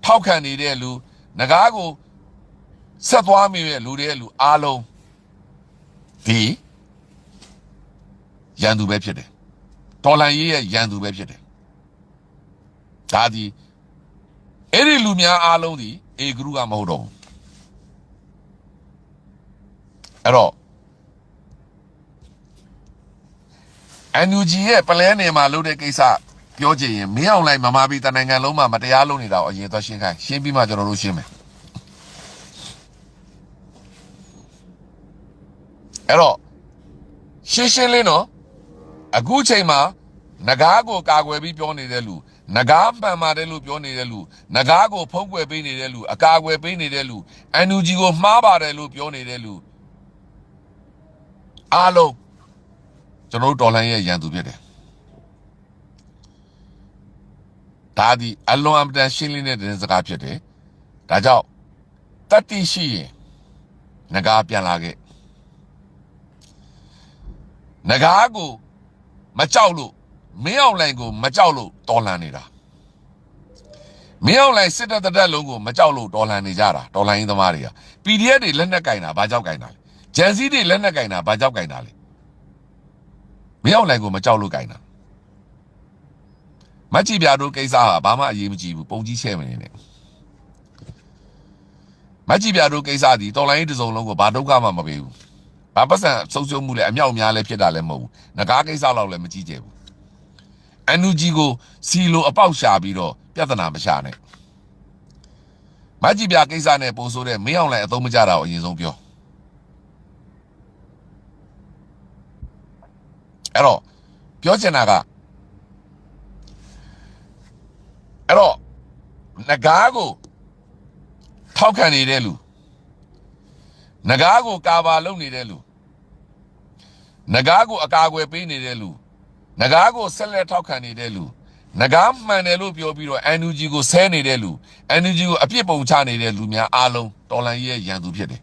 ထောက်ခံနေတဲ့လူနဂါကိုဆက်သွားမိရဲ့လူတွေလူအားလုံးဒီရန်သူပဲဖြစ်တယ်တော်လန်ရေးရဲ့ရန်သူပဲဖြစ်တယ်ဒါဒီအဲ့ဒီလူများအားလုံးဒီအေဂရုကမဟုတ်တော့ဘူးအဲ့တော့NUG ရဲ့ပလဲနေမှာလုပ်တဲ့ကိစ္စပြောချင်ရင်မင်းအောင်လိုက်မမပြီးတနိုင်ငံလုံးမှာမတရားလုပ်နေတာကိုအရင်သွားရှင်းခိုင်းရှင်းပြီးမှကျွန်တော်တို့ရှင်းမယ်အဲ့တော့ရှင်းလင်းတော့အခုချိန်မှာနဂါကိုကာကွယ်ပြီးပြောနေတဲ့လူနဂါမှန်ပါတယ်လို့ပြောနေတဲ့လူနဂါကိုဖုံးကွယ်ပေးနေတဲ့လူအကာအကွယ်ပေးနေတဲ့လူ NUG ကိုမှားပါတယ်လို့ပြောနေတဲ့လူအားလုံးကျွန်တော်တို့တော်လှန်ရေးရန်သူဖြစ်တယ်ဒါဒီအလွန်အမတန်ရှင်းလင်းတဲ့စကားဖြစ်တယ်ဒါကြောင့်တတိရှိရင်နဂါပြန်လာခဲ့နဂါကိုမကြောက်လို့မင်းအောင်လိုင်ကိုမကြောက်လို့တော်လှန်နေတာမင်းအောင်လိုင်စစ်တပ်တက်လုံးကိုမကြောက်လို့တော်လှန်နေကြတာတော်လှန်ရေးသမားတွေက PDF တွေလက်နက်ကင်တာဘာကြောက်ကင်တာလဲဂျန်စီတွေလက်နက်ကင်တာဘာကြောက်ကင်တာလဲမင်းအောင်လိုင်ကိုမကြောက်လို့ကင်တာမကြည့်ပြတို့ကိစ္စဟာဘာမှအရေးမကြီးဘူးပုံကြီးချဲ့မနေနဲ့မကြည့်ပြတို့ကိစ္စဒီတော်လိုင်းတစ်စုံလုံးကိုဘာဒုက္ခမှမပေးဘူးဘာပတ်စံဆုံးရှုံးမှုလဲအမြောက်များလဲဖြစ်တာလဲမဟုတ်ဘူးငကားကိစ္စလောက်လဲမကြည့်ကြဘူး NUG ကိုစီလိုအပေါက်ရှာပြီးတော့ပြဿနာမရှာနဲ့မကြည့်ပြကိစ္စနဲ့ပို့ဆိုတဲ့မင်းအောင်လိုင်အသုံးမကျတာကိုအရင်ဆုံးပြောအဲ့တော့ပြောချင်တာကအဲ့တော့နဂါကိုထောက်ခံနေတဲ့လူနဂါကိုကာဗာလုပ်နေတဲ့လူနဂါကိုအကာအကွယ်ပေးနေတဲ့လူနဂါကိုဆက်လက်ထောက်ခံနေတဲ့လူနဂါမှန်တယ်လို့ပြောပြီးတော့ NUG ကိုဆဲနေတဲ့လူ NUG ကိုအပြစ်ပုံချနေတဲ့လူများအားလုံးတော်လှန်ရေးရဲ့ရန်သူဖြစ်တယ်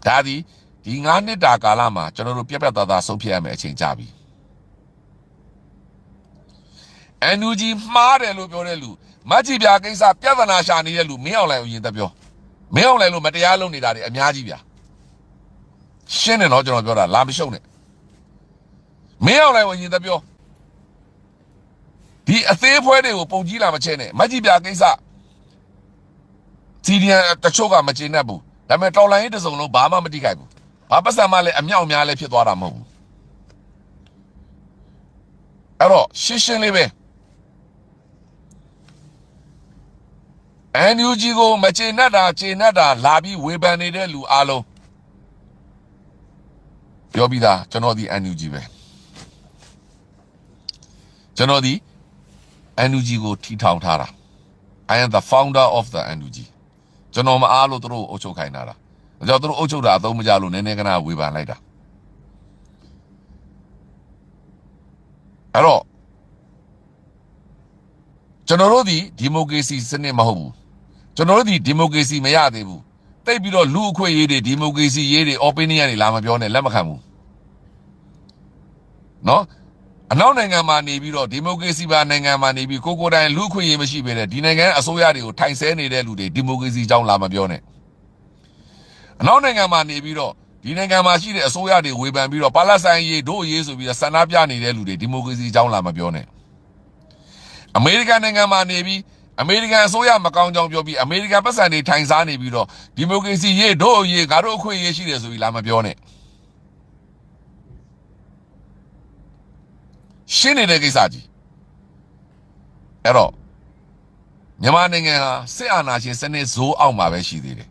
ဒါဒီ9 နှစ်တာကာလမှာကျွန်တော်တို့ပြတ်သားသားဆုံးဖြတ်ရမယ်အချိန်ကြပြီNUG မှားတယ်လို့ပြောတဲ့လူမကြည့်ပြကိစ္စပြဿနာရှာနေတဲ့လူမင်းအောင်လိုက်ကိုရင်သက်ပြော မင်းအောင်လိုက်လို့မတရားလုပ်နေတာတွေအများကြီးဗျာရှင်းတယ်နော်ကျွန်တော်ပြောတာလာမရှုံနဲ့မင်းအောင်လိုက်ဝင်ရင်တပြောဒီအသေးဖွဲတွေကိုပုံကြီးလာမချဲနဲ့မကြီးပြကိစ္စစီဒီယန်တချို့ကမကျေနပ်ဘူးဒါပေမဲ့တော်လိုင်းရေးတစ်စုံလုံးဘာမှမတိခိုက်ဘူးဘာပတ်စံမှလည်းအမြောက်များလည်းဖြစ်သွားတာမဟုတ်ဘူးအဲ့တော့ရှင်းရှင်းလေးပဲNUG ကိုမကျေနပ်တာလာပြီးဝေဖန်နေတဲ့လူအားလုံးပြောပြီးသားကျွန်တော်ဒီ NUG ပဲကျွန်တော်ဒီ NUG ကိုထီထောင်ထားတာ I am the founder of the NUG ကျွန်တော်မအားလို့သူတို့အုပ်ချုပ်ခိုင်းတာဒါကြောင့်သူတို့အုပ်ချုပ်တာအသုံးမကျလို့နည်းနည်းကနာဝေဖန်လိုက်တာအဲ့တော့ကျွန်တော်တို့ဒီဒီမိုကရေစီစနစ်မဟုတ်ဘူးကျွန်တော်တို့ဒီဒီမိုကရေစီမရသေးဘူးတိတ်ပြီးတော့လူအခွင့်အရေးတွေဒီမိုကရေစီရေးတွေ opinion တွေလာမပြောနဲ့လက်မခံဘူးနော်အနောက်နိုင်ငံမှာနေပြီးတော့ဒီမိုကရေစီပါနိုင်ငံမှာနေပြီးကိုကိုတိုင်လူအခွင့်အရေးမရှိဘဲနဲ့ဒီနိုင်ငံအစိုးရတွေကိုထိုင်ဆဲနေတဲ့လူတွေဒီမိုကရေစီအကြောင်းလာမပြောနဲ့အနောက်နိုင်ငံမှာနေပြီးတော့ဒီနိုင်ငံမှာရှိတဲ့အစိုးရတွေဝေဖန်ပြီးတော့ပါလက်စတိုင်းရေးတို့ရေးဆိုပြီးတော့ဆန္ဒပြနေတဲ့လူတွေဒီမိုကရေစီအကြောင်းလာမပြောနဲ့အမေရိကန်နိုင်ငံမှာနေပြီးအမေရိကန်အစိုးရမကောင်းကြောင်းပြောပြီးအမေရိကန်ပတ်စံတွေထိုင်စားနေပြီးတော့ဒီမိုကရေစီရေးတို့ရေးငါတို့အခွင့်အရေးရှိတယ်ဆိုပြီးလာမပြောနဲ့ရှင်းနေတဲ့ကိစ္စကြီးအဲ့တော့မြန်မာနိုင်ငံဟာစစ်အာဏာရှင်စနစ်ဇိုးအောက်မှာပဲရှိသေးတယ်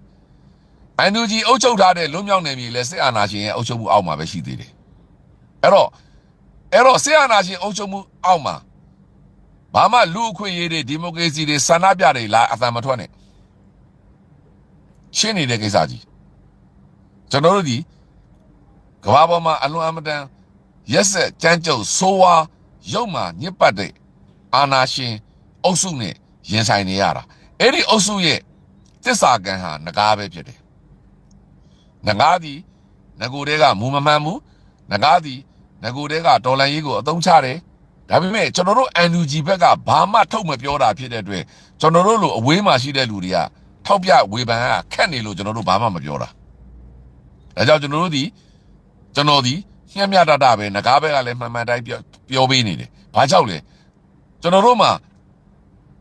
NUG အုပ်ချုပ်ထားတဲ့လွတ်မြောက်နယ်မြေလဲစစ်အာဏာရှင်ရဲ့အုပ်ချုပ်မှုအောက်မှာပဲရှိသေးတယ်အဲ့တော့စစ်အာဏာရှင်အုပ်ချုပ်မှုအောက်မှာဘာမှလူအခွင့်အရေးတွေဒီမိုကရေစီတွေဆန္ဒပြတွေလာအသံမထွက်နဲ့ရှင်းနေတဲ့ကိစ္စကြီးကျွန်တော်တို့ဒီကမ္ဘာပေါ်မှာအလွန်အမတန်ရက်ဆက်ကြမ်းကြုတ်ဆိုးဝါးရုပ်မှညစ်ပတ်တဲ့အာဏာရှင်အုပ်စုနဲ့ရင်ဆိုင်နေရတာအဲ့ဒီအုပ်စုရဲ့သစ္စာကံဟာငကားပဲဖြစ်တယ်ငကားဒီငကိုတဲကမူမမှန်ဘူးငကားဒီငကိုတဲကဒေါ်လာရေးကိုအသုံးချတယ်ဒါပေမဲ့ကျွန်တော်တို့ NUG ဘက်ကဘာမှထုတ်မပြောတာဖြစ်တဲ့အတွက်ကျွန်တော်တို့လိုအဝေးမှာရှိတဲ့လူတွေကထောက်ပြဝေဖန်ကခက်နေလို့ကျွန်တော်တို့ဘာမှမပြောတာဒါကြောင့်ကျွန်တော်တို့ဒီညံ့ညတတာပဲငကားဘက်ကလည်းမှန်မှန်တိုင်းပြောပေးနေတယ်ဘာကြောင့်လဲကျွန်တော်တို့မှာ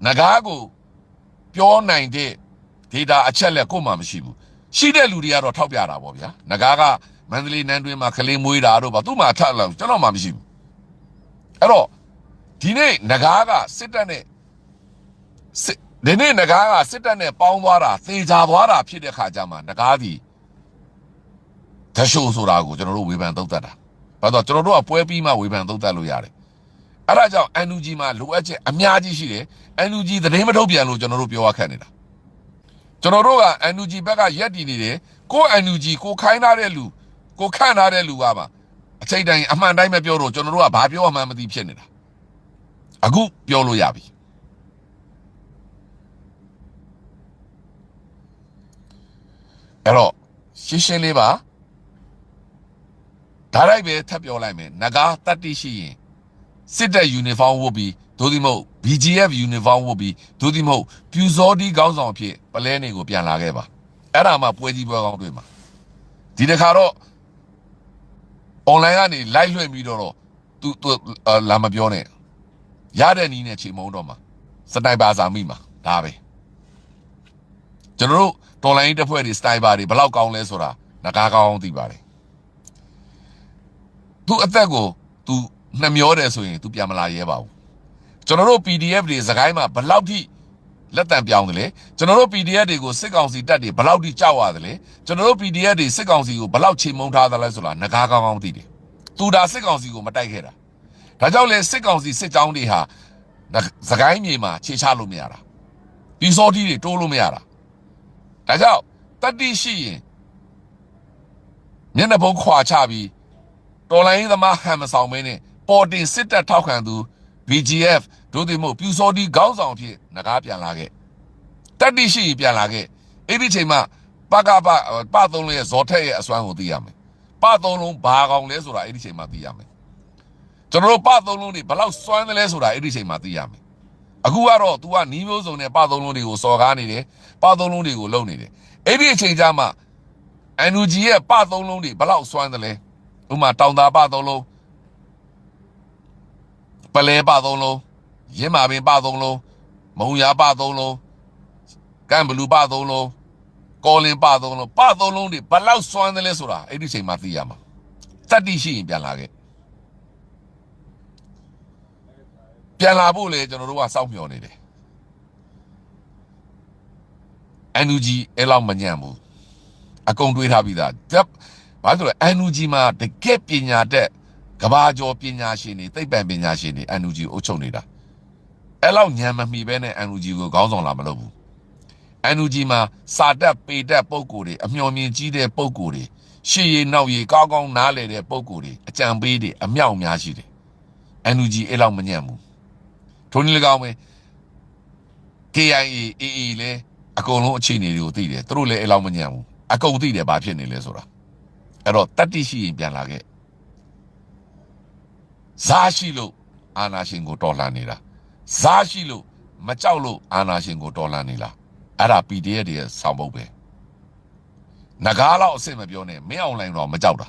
ငကားကိုပြောနိုင်တဲ့ data အချက်လက်ကိုမှမရှိဘူးရှိတဲ့လူတွေကတော့ထောက်ပြတာပေါ့ဗျာငကားကမန္တလေးနန်းတွင်းမှာကလေးမွေးတာတို့ဘာသူ့မှာထပ်လောက်ကျွန်တော်မှမရှိဘူးအဲ့တော့ဒီနေ့ငကားကစစ်တပ်နဲ့ဒီနေ့ငကားကစစ်တပ်နဲ့ပေါင်းသွားတာသေချာသွားတာဖြစ်တဲ့ခါကျမှငကားဒီတရှိုးဆိုတာကိုကျွန်တော်တို့ဝေဖန်သုံးသပ်တာဘာလို့ကျွန်တော်တို့ကပွဲပြီးမှဝေဖန်သုံးသပ်လို့ရတယ်အဲ့ဒါကြောင့် NUG မှာလိုအပ်ချက်အများကြီးရှိတယ် NUG သတင်းမထုတ်ပြန်လို့ကျွန်တော်တို့ပြောရခက်နေတာကျွန်တော်တို့က NUG ဘက်ကရက်တည်နေတယ်ကို NUG ကိုခိုင်းထားတဲ့လူကိုခန့်ထားတဲ့လူကပါအချိန်တိုင်းအမှန်တိုင်းပဲပြောတော့ကျွန်တော်တို့ကဘာပြောမှမသိဖြစ်နေတာအခုပြောလို့ရပြီအဲ့တော့ရှင်းရှင်းလေးပါဒါလိုက်ပဲထပ်ပြောလိုက်မယ်ငကားတတ်တိရှိရင်စစ်တပ်ယူနီဖောင်းဝတ်ပြီးဒို့ဒီမဟုတ် BGF ယူနီဖောင်းဝတ်ပြီးဒို့ဒီမဟုတ်ပြူစောတီးခေါင်းဆောင်ဖြစ်ပလဲနေကိုပြန်လာခဲ့ပါအဲ့ဒါမှပွဲကြီးပွဲကောင်းတွေ့မှာဒီတစ်ခါတော့ online ကနေ live လွှင့်ပြီးတော့သူလာမပြောနဲ့ရတဲ့နီးနဲ့ချိန်မုံတော့မှာစတိုင်ပါစာမိမှာဒါပဲကျွန်တော်တို့ online တက်ဖွဲ့တွေစတိုင်ပါတွေဘယ်လောက်ကောင်းလဲဆိုတာငကားကောင်းသိပါတယ်သူအသက်ကိုသူနှမျောတယ်ဆိုရင်သူပြန်မလာရဲပါဘူးကျွန်တော်တို့ PDF တွေစကိုင်းမှာဘယ်လောက်ထိလက်တံပြောင်းတယ်လေကျွန်တော်တို့ PDF တွေကိုစစ်ကောင်စီတပ်တွေဘယ်လောက်ထိကြောက်ရတယ်လေကျွန်တော်တို့ PDF တွေစစ်ကောင်စီကိုဘယ်လောက်ချိန်မုံထားသလဲဆိုတာငကားကောင်းကောင်းသိတယ်သူဒါစစ်ကောင်စီကိုမတိုက်ခဲ့တာဒါကြောင့်လေစစ်ကောင်စီစစ်ကြောင်းတွေဟာစကိုင်းမြေမှာခြေချလို့မရတာဒီစောတီးတွေတိုးလို့မရတာဒါကြောင့်တတိရှိရင်မျက်နှာဖုံးခွာချပြီးတော်လိုင်းသမားဟန်မဆောင်မင်းနဲ့ပေါ်တင်စစ်တပ်ထောက်ခံသူ BGF ဒို့ဒီမို့ပြူစောတီးခေါင်းဆောင်ဖြစ်ငကားပြန်လာခဲ့တတိရှိပြန်လာခဲ့အဲ့ဒီချိန်မှာပသုံးလုံးရဲ့ဇော်ထက်ရဲ့အစွမ်းကိုသိရမယ်ပသုံးလုံးဘာကောင်လဲဆိုတာအဲ့ဒီချိန်မှာသိရမယ်ကျွန်တော်တို့ပသုံးလုံးတွေဘယ်လောက်စွမ်းတယ်လဲဆိုတာအဲ့ဒီချိန်မှာသိရမယ်အခုကတော့ तू ကနီးမျိုးစုံနဲ့ပသုံးလုံးတွေကိုစော်ကားနေတယ်ပသုံးလုံးတွေကိုလုံနေတယ် အဲ့ဒီအချိန်ကြမှာ NUG ရဲ့ပသုံးလုံးတွေဘလောက်စွမ်းတယ်လဲဥမာတောင်သာပသုံးလုံးပလဲပသုံးလုံးရင်းမာပင်ပသုံးလုံးမုံရပသုံးလုံးကမ်ဘလူးပသုံးလုံးကောလင်ပသုံးလုံးတွေဘလောက်စွမ်းတယ်လဲဆိုတာအဲ့ဒီအချိန်မှာသိရမှာတတိရှိရင်ပြန်လာခဲ့ပြန်လာဖို့လေကျွန်တော်တို့ကစောင့်မျှော်နေတယ် NUG အဲ့လောက်မညံ့ဘူးအကုန်တွေးထားပြီးသားဘာလို့လဲ NUG မှာတကယ်ပညာတတ်ကဘာကျော်ပညာရှင်တွေသိပ္ပံပညာရှင်တွေ NUG အုပ်ချုပ်နေတာအဲ့လောက်ညံမမီပဲနဲ့ NUG ကိုခေါင်းဆောင်လာမလုပ်ဘူး NUG မှာစာတက်ပေတက်ပုံကိုယ်တွေအမျှော်မြင်ကြီးတဲ့ပုံကိုယ်တွေရှေ့ရနောက်ရကောင်းကောင်းနားလည်တဲ့ပုံကိုယ်တွေအကြံပေးတွေအမြောက်များရှိတယ် NUG အဲ့လောက်မညံ့ဘူးထိုနည်း၎င်းပဲ KIA AA လဲအကုန်လုံးအခြေအနေတွေကိုသိတယ်သူတို့လည်းအဲ့လောက်မညံ့ဘူးအကုန်သိတယ်ဘာဖြစ်နေလဲဆိုတာအဲ့တော့တတိရှိရင်ပြန်လာခဲ့ဇာရှိလို့အာနာရှင်ကိုတော်လှန်နေတာဇာရှိလို့မကြောက်လို့အာနာရှင်ကိုတော်လှန်နေလားအဲ့ဒါ PDF တွေရဲ့ဆောင်းပုတ်ပဲငကားလောက်အစ်စ်မပြောနဲ့မင်းအောင်လိုင်းတော့မကြောက်တာ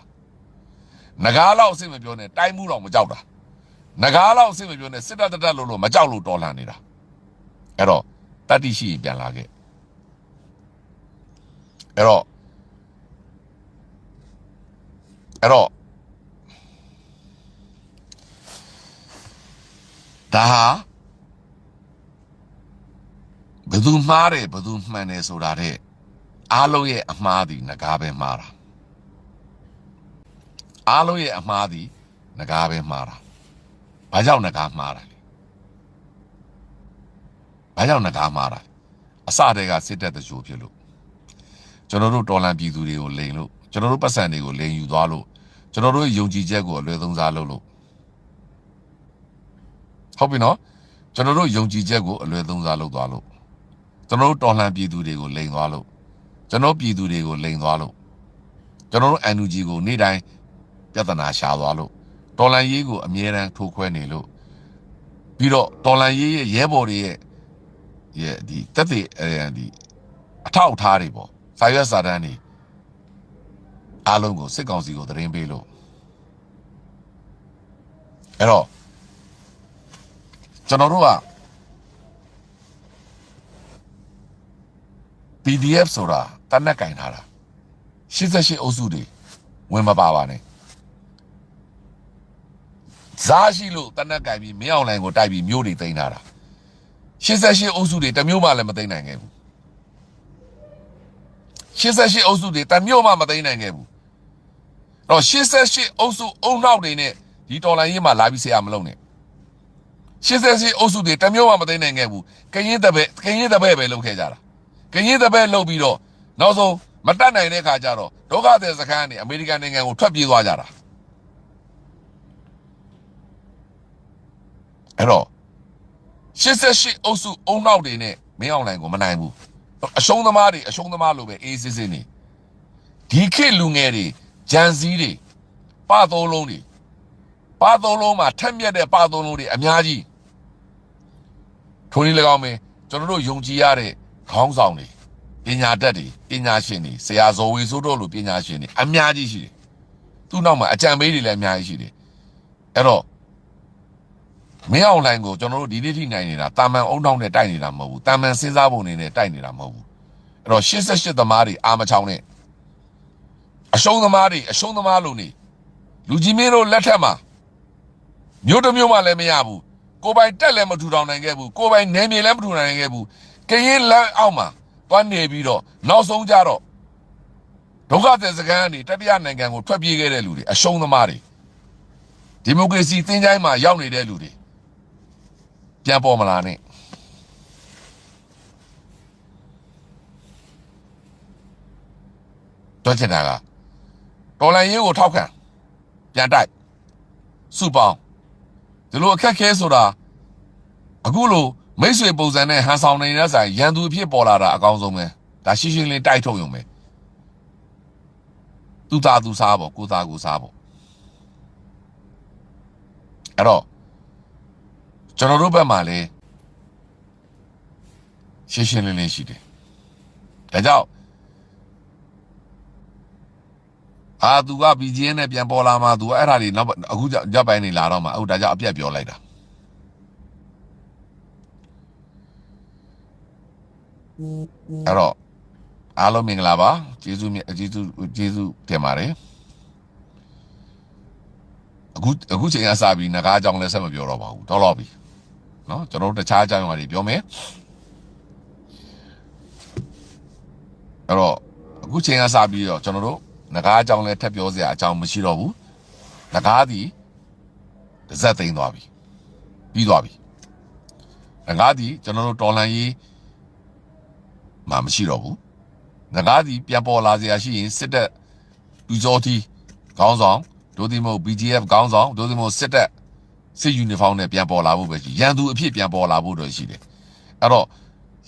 ငကားလောက်အစ်စ်မပြောနဲ့တိုင်းမှုတော့မကြောက်တာငကားလောက်အစ်စ်မပြောနဲ့စစ်တပ်တက်လို့မကြောက်လို့တော်လှန်နေတာအဲ့တော့တတိရှိရင်ပြန်လာခဲ့အဲ့တော့ဒါဟာဘယ်သူမှားတယ်ဘယ်သူမှန်တယ်ဆိုတာတဲ့အားလုံးရဲ့အမှားသည်ငကားပဲမှားတာအားလုံးရဲ့အမှားသည်ငကားပဲမှားတာဘာကြောင့်ငကားမှားတာလဲဘာကြောင့်ငကားမှားတာအစတည်းကစစ်တပ်တကြိုဖြစ်လို့ကျွန်တော်တို့တော်လန်ပြည်သူတွေကိုလိန်လို့ကျွန်တော်တို့ပတ်စံတွေကိုလိန်ယူသွားလို့ကျွန်တော်တို့ယုံကြည်ချက်ကိုအလွယ်သုံးစားလုပ်လို့ဟုတ်ပြီနော်ကျွန်တော်တို့ယုံကြည်ချက်ကိုအလွယ်သုံးစားလုပ်သွားလို့ကျွန်တော်တို့တော်လှန်ပြည်သူတွေကိုလိန်သွားလို့ကျွန်တော်ပြည်သူတွေကိုလိန်သွားလို့ကျွန်တော်တို့ NUG ကိုနေ့တိုင်းပြဿနာရှာသွားလို့တော်လှန်ရေးကိုအမြဲတမ်းထိုးခွဲနေလို့ပြီးတော့တော်လှန်ရေးရဲ့ရဲဘော်တွေရဲ့ဒီတက်ဒီအထောက်အထားတွေပေါ့စာရွက်စာတမ်းတွေအားလုံးကိုစစ်ကောင်စီကိုသတင်းပေးလို့အဲ့တော့ကျွန်တော်တို့က PDF ဆိုတာတနက်ကင်ထားတာ88အုပ်စုတွေဝင်မပါပါနဲ့ဇာရှိလို့တနက်ကင်ပြီးမင်းအောင်လိုင်ကိုတိုက်ပြီးမျိုးတွေတင်ထားတာ88အုပ်စုတွေတမျိုးမှလည်းမသိနိုင်ခဲ့ဘူး88အုပ်စုတွေတမျိုးမှမသိနိုင်ခဲ့ဘူးတော့88အုပ်စုအုံနောက်တွေနဲ့ဒီတော်လိုင်းရေးမှာလာပြီးဆရာမလုပ်နဲ့88အုပ်စုတွေတမျိုးမှမသိနိုင်ခဲ့ဘူးကရင်တပည့်ပဲလုပ်ခဲ့ကြတာကရင်တပည့်လုပ်ပြီးတော့နောက်ဆုံးမတတ်နိုင်တဲ့ခါကျတော့ဒုက္ခသည်စခန်းကနေအမေရိကန်နိုင်ငံကိုထွက်ပြေးသွားကြတာအဲ့တော့88အုပ်စုအုံနောက်တွေနဲ့မင်းအောင်လိုင်ကိုမနိုင်ဘူးအရှုံးသမားလို့ပဲအေးစစ်စစ်နေဒီခေတ်လူငယ်တွေဂျန်စည်းတွေပသုံးလုံးမှာထက်မြက်တဲ့ပသုံးလုံးတွေအများကြီးထိုနည်း၎င်းပဲကျွန်တော်တို့ယုံကြည်ရတဲ့ခေါင်းဆောင်တွေပညာတတ်တွေပညာရှင်တွေဆရာဇော်ဝေဆိုးတို့လိုပညာရှင်တွေအများကြီးရှိတယ်သူ့နောက်မှာအကြံပေးတွေလည်းအများကြီးရှိတယ်အဲ့တော့မင်းအောင်လိုင်ကိုကျွန်တော်တို့ဒီနေ့ထိနိုင်နေတာတာမန်အုံတောင်းနဲ့တိုက်နေတာမဟုတ်ဘူးတာမန်စဉ်းစားပုံနေနဲ့တိုက်နေတာမဟုတ်ဘူးအဲ့တော့88သမားတွေအာမချောင်းနဲ့အရှုံးသမားလို့နေလူကြီးမင်းတို့လက်ထက်မှာမျိုးတစ်မျိုးမှလည်းမရဘူးကိုပိုင်တက်လည်းမထူထောင်နိုင်ခဲ့ဘူးကိုပိုင်နယ်မြေလည်းမထူထောင်နိုင်ခဲ့ဘူးကရင်လမ်းအောက်မှာတွန်းနေပြီးတော့နောက်ဆုံးကြတော့ဒုက္ခသည်စခန်းကနေတတိယနိုင်ငံကိုထွက်ပြေးခဲ့တဲ့လူတွေအရှုံးသမားတွေဒီမိုကရေစီသင်္ချိုင်းမှာရောက်နေတဲ့လူတွေပြန်ပေါ်မလာနဲ့တော့ချင်တာကတော်လိုင်းရေးကိုထောက်ခံပြန်တိုက်စုပေါင်းဒီလိုအခက်ခဲဆိုတာအခုလိုမိတ်ဆွေပုံစံနဲ့ဟန်ဆောင်နေတဲ့ဆိုင်ရန်သူအဖြစ်ပေါ်လာတာအကောင်းဆုံးပဲဒါရှင်းရှင်းလင်းတိုက်ထုတ်ရုံပဲသူသားသူစားပေါ့ကိုသားကိုစားပေါ့အဲ့တော့ကျွန်တော်တို့ဘက်မှာလည်းရှင်းရှင်းလင်းလင်းရှိတယ်ဒါကြောင့် သူက BGN နဲ့ပြန်ပေါ်လာမှသူအဲ့ဒါတွေနောက်အခုရပ်ပိုင်းနေလာတော့မှအခုဒါကြောင့်အပြတ်ပြောလိုက်တာအဲ့တော့အားလုံးမင်္ဂလာပါကျေးဇူးတင်ပါတယ်အခုချိန်ကစပြီးငကားအကြောင်းလည်းဆက်မပြောတော့ပါဘူးတော့ပြီနော်ကျွန်တော်တို့တခြားအကြောင်းအရာတွေပြောမယ်အဲ့တော့အခုချိန်ကစပြီးတော့ကျွန်တော်တို့ငကားအကြောင်းလည်းထပ်ပြောစရာအကြောင်းမရှိတော့ဘူးငကားသည်တစ်စက်သိမ်းသွားပြီပြီးသွားပြီငကားသည်ကျွန်တော်တို့တော်လန်ရေးမှမရှိတော့ဘူးငကားသည်ပြန်ပေါ်လာစရာရှိရင်စစ်တပ်လူစောတီခေါင်းဆောင်ဒိုဒီမို BGF ခေါင်းဆောင်ဒိုဒီမိုစစ်တပ်စစ်ယူနီဖောင်းနဲ့ပြန်ပေါ်လာဖို့ပဲရှိရန်သူအဖြစ်ပြန်ပေါ်လာဖို့တော့ရှိတယ်အဲ့တော့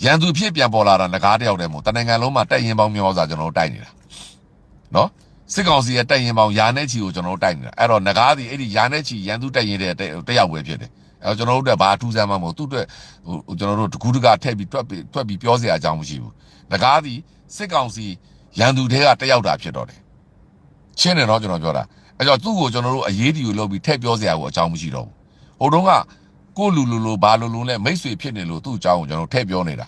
ရန်သူအဖြစ်ပြန်ပေါ်လာတာငကားတယောက်တည်းမဟုတ်တနိုင်ငံလုံးမှာတိုက်ရင်ပေါင်းများစွာကျွန်တော်တို့တိုက်နေတာနော်စစ်ကောင်စီရဲ့တိုက်ရင်ပေါင်းယာနဲ့ချီကိုကျွန်တော်တို့တိုက်နေတာအဲ့တော့ငကားသည်အဲ့ဒီယာနဲ့ချီရန်သူတိုက်ရင်တဲ့တယောက်ပဲဖြစ်တယ်အဲ့တော့ကျွန်တော်တို့ကဘာထူးဆန်းမှမဟုတ်သူ့အတွက်ကျွန်တော်တို့တကူးတကထည့်ပြီးတွက်ပြီးပြောစရာအကြောင်းမရှိဘူးငကားသည်စစ်ကောင်စီရန်သူတွေကတယောက်တာဖြစ်တော့တယ်ရှင်းတယ်နော်ကျွန်တော်ပြောတာအဲ့တော့သူ့ကိုကျွန်တော်တို့အရေးတီကိုလုပ်ပြီးထည့်ပြောစရာကိုအကြောင်းမရှိတော့ဘူးဟိုတုန်းကကိုလူလိုဘာလိုနဲ့မိတ်ဆွေဖြစ်နေလို့သူ့အကြောင်းကိုကျွန်တော်ထည့်ပြောနေတာ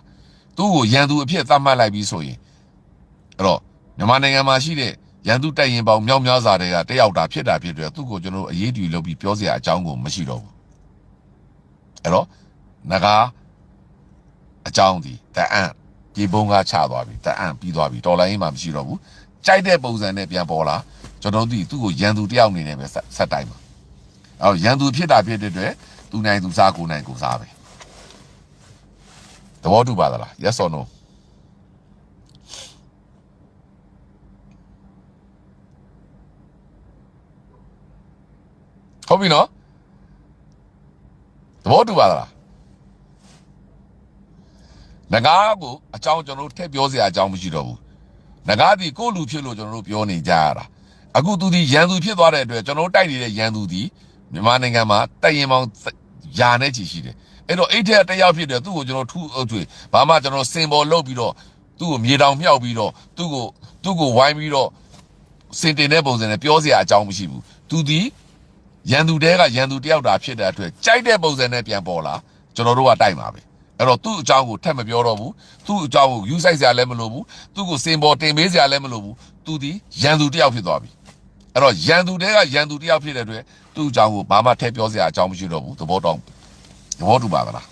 သူ့ကိုရန်သူအဖြစ်သတ်မှတ်လိုက်ပြီးဆိုရင်အဲ့တော့မြန်မာနိုင်ငံမှာရှိတဲ့ရန်သူတိုက်ရင်ပေါင်းမြောက်များစွာတွေကတယောက်တာဖြစ်တယ်သူ့ကိုကျွန်တော်တို့အရေးတီလုပ်ပြီးပြောစရာအကြောင်းကိုမရှိတော့ဘူးအဲ့တော့ငကားအကြောင်းဒီတအံ့ဒီဘုံကချသွားပြီတအံ့ပြီးသွားပြီတော်လိုင်းမှမရှိတော့ဘူးကြိုက်တဲ့ပုံစံနဲ့ပြန်ပေါ်လာကျွန်တော်တို့သူ့ကိုရန်သူတယောက်အနေနဲ့ပဲဆက်တိုင်းပါအဲ့တော့ရန်သူဖြစ်တာဖြစ်တဲ့အတွက်သူနိုင်သူစားကိုနိုင်ကိုစားပဲသဘောတူပါသလား yes or no ဟုတ်ပြီနော်သဘောတူပါသလားငကားကိုအကြောင်းကျွန်တော်တို့ထည့်ပြောစရာအကြောင်းမရှိတော့ဘူးငကားဒီကိုလူဖြစ်လို့ကျွန်တော်တို့ပြောနေကြရတာအခုသူဒီရန်သူဖြစ်သွားတဲ့အတွက်ကျွန်တော်တို့တိုက်နေတဲ့ရန်သူဒီမြန်မာနိုင်ငံမှာတိုက်ရင်ပေါင်းယာနဲ့ချီရှိတယ်အဲ့တော့အဲ့ထက်တယောက်ဖြစ်တယ်သူ့ကိုကျွန်တော်ထူးအုပ်ထွေဘာမှကျွန်တော်စင်ပေါ်လုပ်ပြီးတော့သူ့ကိုမြေတောင်မြောက်ပြီးတော့သူ့ကိုဝိုင်းပြီးတော့စင်တင်တဲ့ပုံစံနဲ့ပြောစရာအကြောင်းမရှိဘူးသူဒီရန်သူတဲကရန်သူတယောက်တာဖြစ်တဲ့အတွက်ကြိုက်တဲ့ပုံစံနဲ့ပြန်ပေါ်လာကျွန်တော်တို့ကတိုက်မှာပဲအဲ့တော့သူ့အကြောင်းကိုထပ်မပြောတော့ဘူးသူ့အကြောင်းကိုယူဆိုင်စရာလည်းမလိုဘူးသူ့ကိုစင်ပေါ်တင်ပေးစရာလည်းမလိုဘူးသူဒီရန်သူတယောက်ဖြစ်သွားပြီအဲ့တော့ရန်သူတဲကရန်သူတယောက်ဖြစ်တဲ့အတွက်သူ့အကြောင်းကိုဘာမှထည့်ပြောစရာအကြောင်းမရှိတော့ဘူးသဘောတူပါသလား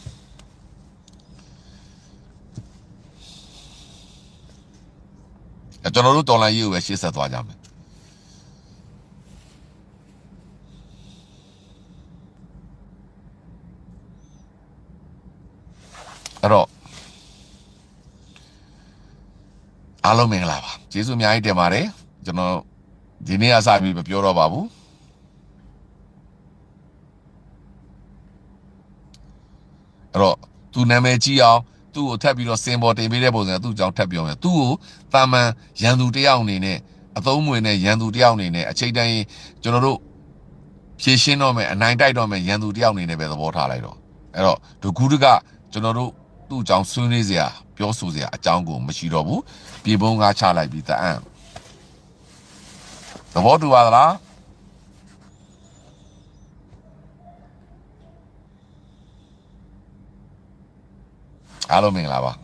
ကျွန်တော်တို့တော်လိုင်းရေးကိုပဲရှေ့ဆက်သွားကြမယ်အဲ့တော့အားလုံးမင်္ဂလာပါကျေးဇူးအများကြီးတင်ပါတယ်ကျွန်တော်ဒီနေ့အစပြီးမပြောတော့ပါဘူးအဲ့တော့သူနာမည်ကြီးအောင်သူ့ကိုထပ်ပြီးတော့စင်ပေါ်တင်ပေးတဲ့ပုံစံသူ့အကြောင်းထပ်ပြောမယ်သူ့ကိုတာမန်ရန်သူတယောက်အနေနဲ့အသုံးမဝင်တဲ့ရန်သူတယောက်အနေနဲ့အချိန်တိုင်းကျွန်တော်တို့ဖြည့်ရှင်းတော့မယ်အနိုင်တိုက်တော့မယ်ရန်သူတယောက်အနေနဲ့ပဲသဘောထားလိုက်တော့အဲ့တော့ဒကူတကကျွန်တော်တို့သူ့အကြောင်းဆွေးနွေးစရာပြောဆိုစရာအကြောင်းကိုမရှိတော့ဘူးပြေပုံးကားချလိုက်ပြီးတအံ့သဘောတူပါသလားအားလုံးမင်္ဂလာပါ